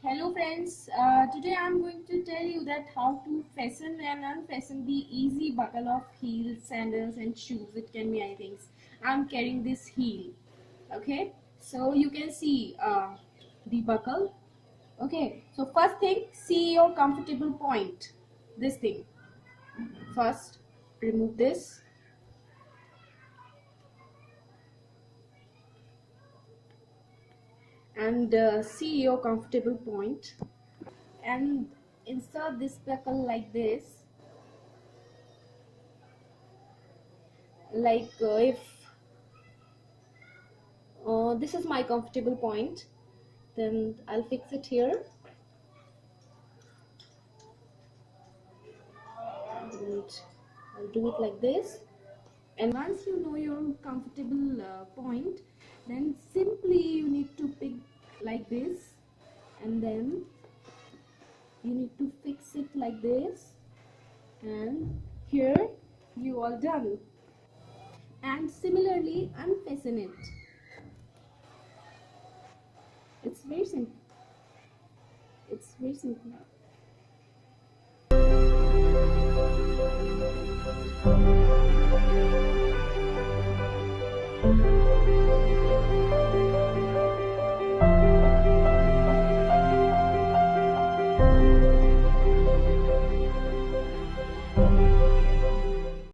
Hello friends, today I am going to tell you that how to fasten and unfasten the easy buckle of heels, sandals and shoes. It can be anything. I am carrying this heel. Okay, so you can see the buckle. Okay, so first thing, see your comfortable point. This thing. First, remove this. And see your comfortable point and insert this buckle like this, if this is my comfortable point, then I'll fix it here and I'll do it like this. And once you know your comfortable point, then simply you need to pick like this and then you need to fix it like this, and here you are done. And similarly unfasten it. It's very simple.